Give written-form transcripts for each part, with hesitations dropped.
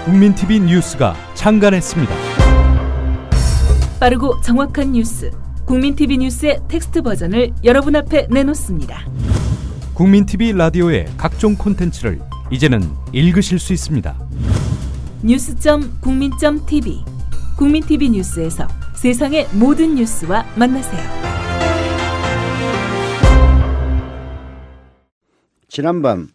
국민TV 뉴스가 창간했습니다. 빠르고 정확한 뉴스, 국민TV 뉴스의 텍스트 버전을 여러분 앞에 내놓습니다. 국민TV 라디오의 각종 콘텐츠를 이제는 읽으실 수 있습니다. 뉴스.국민.tv, 국민TV 뉴스에서 세상의 모든 뉴스와 만나세요. 지난밤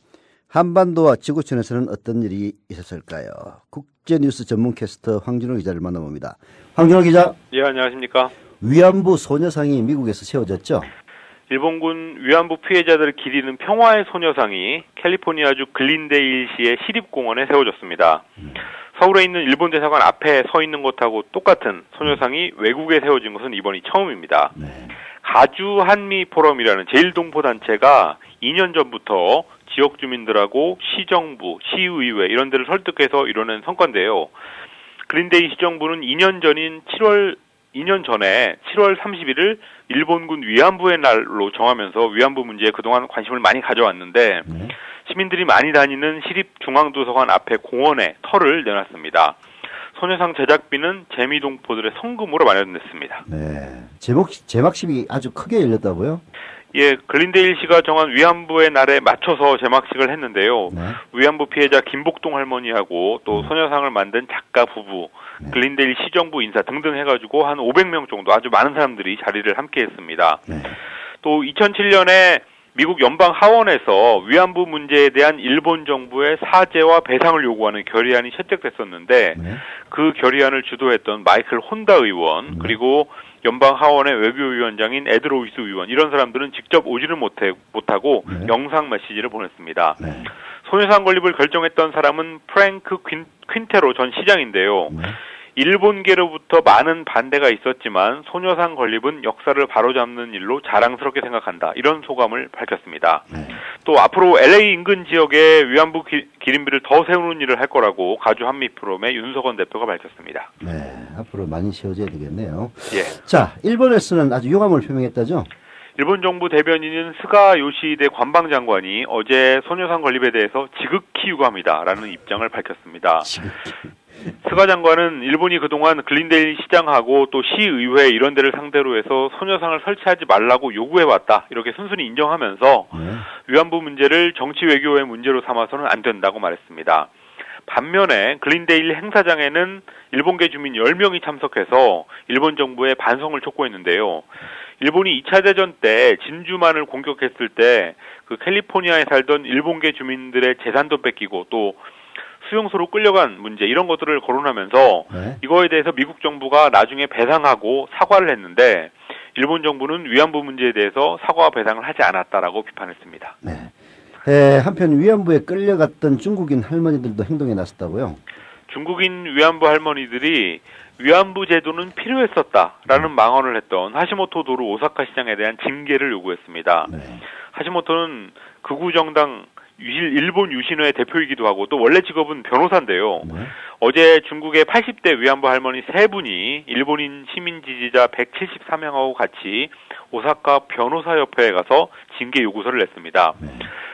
한반도와 지구촌에서는 어떤 일이 있었을까요? 국제뉴스 전문 캐스터 황준호 기자를 만나봅니다. 황준호 기자. 예, 안녕하십니까. 위안부 소녀상이 미국에서 세워졌죠? 일본군 위안부 피해자들을 기리는 평화의 소녀상이 캘리포니아주 글린데일시의 시립공원에 세워졌습니다. 서울에 있는 일본 대사관 앞에 서 있는 것하고 똑같은 소녀상이 외국에 세워진 것은 이번이 처음입니다. 네. 가주 한미 포럼이라는 제1동포 단체가 2년 전부터 지역 주민들하고 시정부, 시의회 이런 데를 설득해서 이뤄낸 성과인데요. 글린데이 시정부는 2년 전에 7월 30일을 일본군 위안부의 날로 정하면서 위안부 문제에 그동안 관심을 많이 가져왔는데 시민들이 많이 다니는 시립중앙도서관 앞에 공원에 터를 내놨습니다. 소녀상 제작비는 재미동포들의 성금으로 마련됐습니다. 네, 제막식이 아주 크게 열렸다고요? 예, 글린데일시가 정한 위안부의 날에 맞춰서 제막식을 했는데요. 네. 위안부 피해자 김복동 할머니하고 또 소녀상을 만든 작가 부부, 글린데일 시정부 인사 등등 해가지고 한 500명 정도 아주 많은 사람들이 자리를 함께 했습니다. 네. 또 2007년에 미국 연방 하원에서 위안부 문제에 대한 일본 정부의 사죄와 배상을 요구하는 결의안이 채택됐었는데 네. 그 결의안을 주도했던 마이클 혼다 의원 그리고 연방 하원의 외교위원장인 에드 로이스 의원 이런 사람들은 직접 오지를 못하고 네. 영상 메시지를 보냈습니다. 네. 소녀상 건립을 결정했던 사람은 프랭크 퀸테로 전 시장인데요. 네. 일본계로부터 많은 반대가 있었지만 소녀상 건립은 역사를 바로잡는 일로 자랑스럽게 생각한다. 이런 소감을 밝혔습니다. 네. 또 앞으로 LA 인근 지역에 위안부 기린비를 더 세우는 일을 할 거라고 가주 한미포럼의 윤석원 대표가 밝혔습니다. 네, 앞으로 많이 세워져야 되겠네요. 예. 자, 일본에서는 아주 유감을 표명했다죠? 일본 정부 대변인인 스가 요시히데 관방장관이 어제 소녀상 건립에 대해서 지극히 유감이다라는 입장을 밝혔습니다. 스가 장관은 일본이 그동안 글린데일 시장하고 또 시의회 이런 데를 상대로 해서 소녀상을 설치하지 말라고 요구해왔다. 이렇게 순순히 인정하면서 위안부 문제를 정치 외교의 문제로 삼아서는 안 된다고 말했습니다. 반면에 글린데일 행사장에는 일본계 주민 10명이 참석해서 일본 정부의 반성을 촉구했는데요. 일본이 2차 대전 때 진주만을 공격했을 때 그 캘리포니아에 살던 일본계 주민들의 재산도 뺏기고 또 수용소로 끌려간 문제 이런 것들을 거론하면서 이거에 대해서 미국 정부가 나중에 배상하고 사과를 했는데 일본 정부는 위안부 문제에 대해서 사과와 배상을 하지 않았다라고 비판했습니다. 네. 한편 위안부에 끌려갔던 중국인 할머니들도 행동에 나섰다고요? 중국인 위안부 할머니들이 위안부 제도는 필요했었다라는 망언을 했던 하시모토 도루 오사카 시장에 대한 징계를 요구했습니다. 네. 하시모토는 극우 정당 일본 유신회의 대표이기도 하고 또 원래 직업은 변호사인데요. 어제 중국의 80대 위안부 할머니 3분이 일본인 시민 지지자 173명하고 같이 오사카 변호사협회에 가서 징계 요구서를 냈습니다.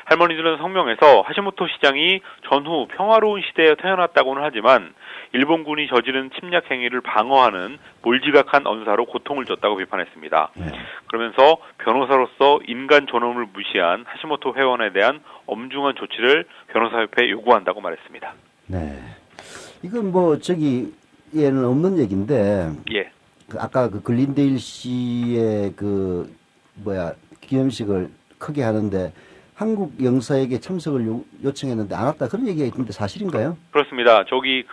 할머니들은 성명에서 하시모토 시장이 전후 평화로운 시대에 태어났다고는 하지만 일본군이 저지른 침략 행위를 방어하는 몰지각한 언사로 고통을 줬다고 비판했습니다. 그러면서 변호사로서 인간 존엄을 무시한 하시모토 회원에 대한 엄중한 조치를 변호사협회에 요구한다고 말했습니다. 네, 이건 저기에는 없는 얘기인데, 예. 아까 그 글린데일 씨의 기념식을 크게 하는데 한국 영사에게 참석을 요청했는데 안 왔다 그런 얘기가 있는데 사실인가요? 그렇습니다. 저기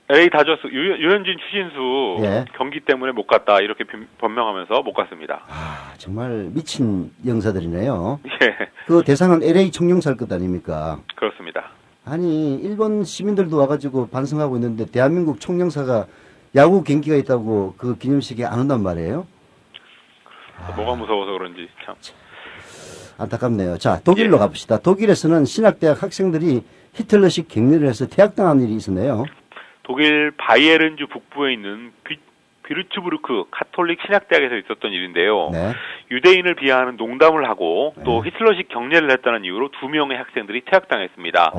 LA 다저스 유현진 추신수 예. 경기 때문에 못 갔다 이렇게 변명하면서 못 갔습니다. 아, 정말 미친 영사들이네요. 예. 그 대상은 LA 총영사일 것 아닙니까? 그렇습니다. 아니 일본 시민들도 와가지고 반성하고 있는데 대한민국 총영사가 야구 경기가 있다고 그 기념식에 안 온단 말이에요? 뭐가 무서워서 그런지 참 안타깝네요. 자, 독일로 가봅시다. 독일에서는 신학대학 학생들이 히틀러식 격리를 해서 퇴학당한 일이 있었네요. 독일 바이에른주 북부에 있는 비르츠부르크 카톨릭 신학대학에서 있었던 일인데요. 네. 유대인을 비하하는 농담을 하고 또 히틀러식 경례를 했다는 이유로 2명의 학생들이 퇴학당했습니다.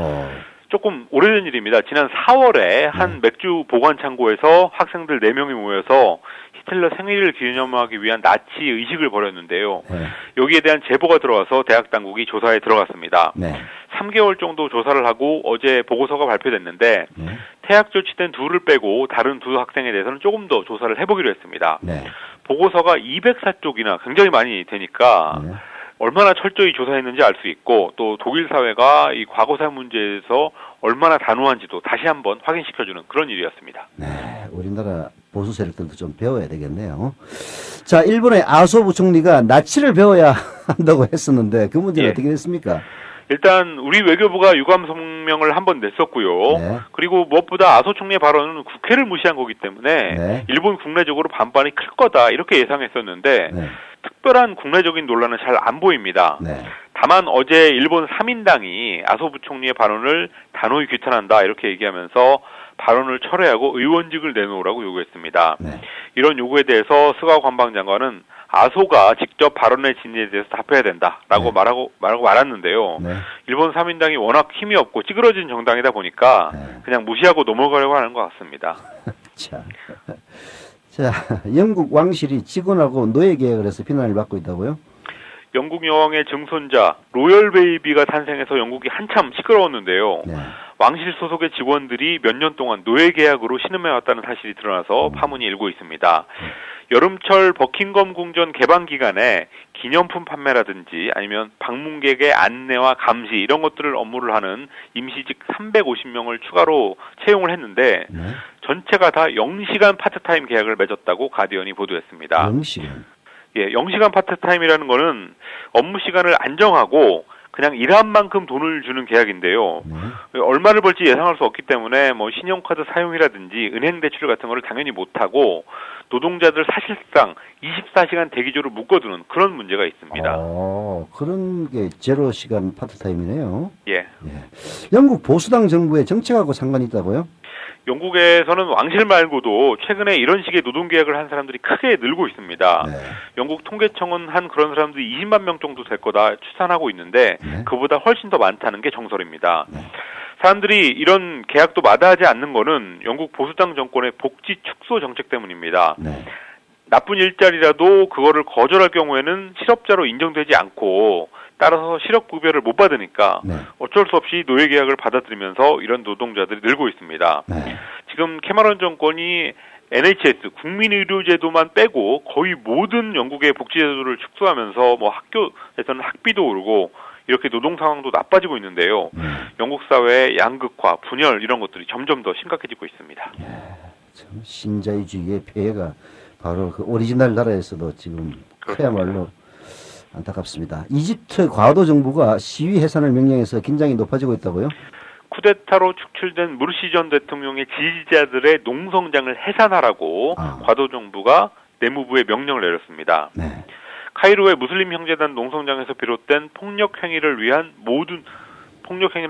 조금 오래된 일입니다. 지난 4월에 한 맥주 보관 창고에서 학생들 4명이 모여서 히틀러 생일을 기념하기 위한 나치 의식을 벌였는데요. 네. 여기에 대한 제보가 들어와서 대학 당국이 조사에 들어갔습니다. 네. 3개월 정도 조사를 하고 어제 보고서가 발표됐는데 네. 퇴학 조치된 2를 빼고 다른 2 학생에 대해서는 조금 더 조사를 해보기로 했습니다. 네. 보고서가 204쪽이나 굉장히 많이 되니까 네. 얼마나 철저히 조사했는지 알 수 있고 또 독일 사회가 이 과거사 문제에서 얼마나 단호한지도 다시 한번 확인시켜주는 그런 일이었습니다. 네, 우리나라 보수 세력들도 좀 배워야 되겠네요. 자, 일본의 아소 부총리가 나치를 배워야 한다고 했었는데 그 문제는 예. 어떻게 됐습니까? 일단 우리 외교부가 유감 성명을 한번 냈었고요. 네. 그리고 무엇보다 아소 총리의 발언은 국회를 무시한 거기 때문에 네. 일본 국내적으로 반발이 클 거다 이렇게 예상했었는데 네. 특별한 국내적인 논란은 잘 안 보입니다. 네. 다만 어제 일본 3인당이 아소 부총리의 발언을 단호히 규탄한다 이렇게 얘기하면서 발언을 철회하고 의원직을 내놓으라고 요구했습니다. 네. 이런 요구에 대해서 스가 관방장관은 아소가 직접 발언의 진위에 대해서 답해야 된다라고 네. 말하고 말았는데요. 네. 일본 3인당이 워낙 힘이 없고 찌그러진 정당이다 보니까 네. 그냥 무시하고 넘어가려고 하는 것 같습니다. 자, 영국 왕실이 직원하고 노예 계약을 해서 비난을 받고 있다고요? 영국 여왕의 증손자 로열 베이비가 탄생해서 영국이 한참 시끄러웠는데요. 네. 왕실 소속의 직원들이 몇 년 동안 노예 계약으로 신음해왔다는 사실이 드러나서 파문이 일고 있습니다. 여름철 버킹엄 궁전 개방 기간에 기념품 판매라든지 아니면 방문객의 안내와 감시 이런 것들을 업무를 하는 임시직 350명을 추가로 채용을 했는데 네. 전체가 다 0시간 파트타임 계약을 맺었다고 가디언이 보도했습니다. 0시간. 예, 0시간 파트타임이라는 거는 업무 시간을 안정하고 그냥 일한 만큼 돈을 주는 계약인데요. 네. 얼마를 벌지 예상할 수 없기 때문에 뭐 신용카드 사용이라든지 은행 대출 같은 거를 당연히 못하고 노동자들 사실상 24시간 대기조로 묶어두는 그런 문제가 있습니다. 그런 게 제로 시간 파트타임이네요. 예. 예. 영국 보수당 정부의 정책하고 상관이 있다고요? 영국에서는 왕실 말고도 최근에 이런 식의 노동계약을 한 사람들이 크게 늘고 있습니다. 네. 영국 통계청은 한 그런 사람들이 20만 명 정도 될 거다 추산하고 있는데 네. 그보다 훨씬 더 많다는 게 정설입니다. 네. 사람들이 이런 계약도 마다하지 않는 거는 영국 보수당 정권의 복지 축소 정책 때문입니다. 네. 나쁜 일자리라도 그거를 거절할 경우에는 실업자로 인정되지 않고 따라서 실업급여를 못 받으니까 네. 어쩔 수 없이 노예계약을 받아들이면서 이런 노동자들이 늘고 있습니다. 네. 지금 캐머런 정권이 NHS 국민의료제도만 빼고 거의 모든 영국의 복지제도를 축소하면서 뭐 학교에서는 학비도 오르고 이렇게 노동 상황도 나빠지고 있는데요. 영국 사회의 양극화, 분열 이런 것들이 점점 더 심각해지고 있습니다. 참 신자유주의의 폐해가 바로 그 오리지널 나라에서도 지금 그야말로 안타깝습니다. 이집트 과도 정부가 시위 해산을 명령해서 긴장이 높아지고 있다고요? 쿠데타로 축출된 무르시 전 대통령의 지지자들의 농성장을 해산하라고 과도 정부가 내무부에 명령을 내렸습니다. 네. 카이로의 무슬림 형제단 농성장에서 비롯된 폭력 행위를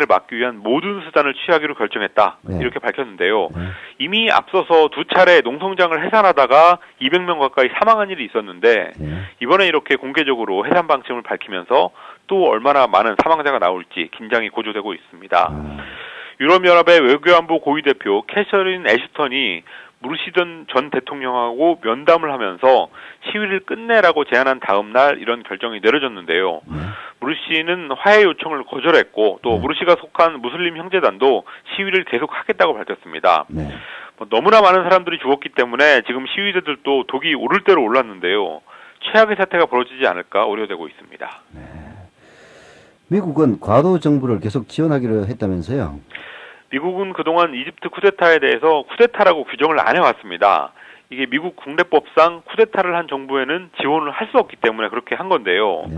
막기 위한 모든 수단을 취하기로 결정했다. 네. 이렇게 밝혔는데요. 네. 이미 앞서서 2차례 농성장을 해산하다가 200명 가까이 사망한 일이 있었는데 네. 이번에 이렇게 공개적으로 해산 방침을 밝히면서 또 얼마나 많은 사망자가 나올지 긴장이 고조되고 있습니다. 유럽연합의 외교안보 고위대표 캐서린 애슈턴이 무르시던 전 대통령하고 면담을 하면서 시위를 끝내라고 제안한 다음 날 이런 결정이 내려졌는데요. 무르시는 화해 요청을 거절했고 또 무르시가 속한 무슬림 형제단도 시위를 계속하겠다고 밝혔습니다. 네. 너무나 많은 사람들이 죽었기 때문에 지금 시위대들도 독이 오를 대로 올랐는데요. 최악의 사태가 벌어지지 않을까 우려되고 있습니다. 네. 미국은 과도 정부를 계속 지원하기로 했다면서요? 미국은 그동안 이집트 쿠데타에 대해서 쿠데타라고 규정을 안 해왔습니다. 이게 미국 국내법상 쿠데타를 한 정부에는 지원을 할 수 없기 때문에 그렇게 한 건데요. 네.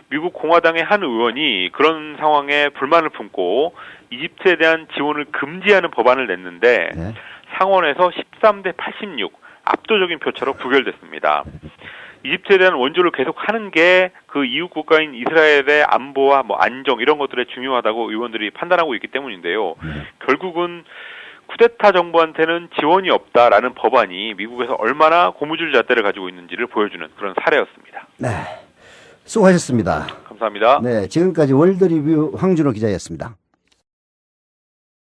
미국 공화당의 한 의원이 그런 상황에 불만을 품고 이집트에 대한 지원을 금지하는 법안을 냈는데 네. 상원에서 13대 86 압도적인 표차로 부결됐습니다. 이집트에 대한 원조를 계속 하는 게 그 이웃 국가인 이스라엘의 안보와 뭐 안정 이런 것들에 중요하다고 의원들이 판단하고 있기 때문인데요. 결국은 쿠데타 정부한테는 지원이 없다라는 법안이 미국에서 얼마나 고무줄 잣대를 가지고 있는지를 보여주는 그런 사례였습니다. 네. 수고하셨습니다. 감사합니다. 네, 지금까지 월드리뷰 황준호 기자였습니다.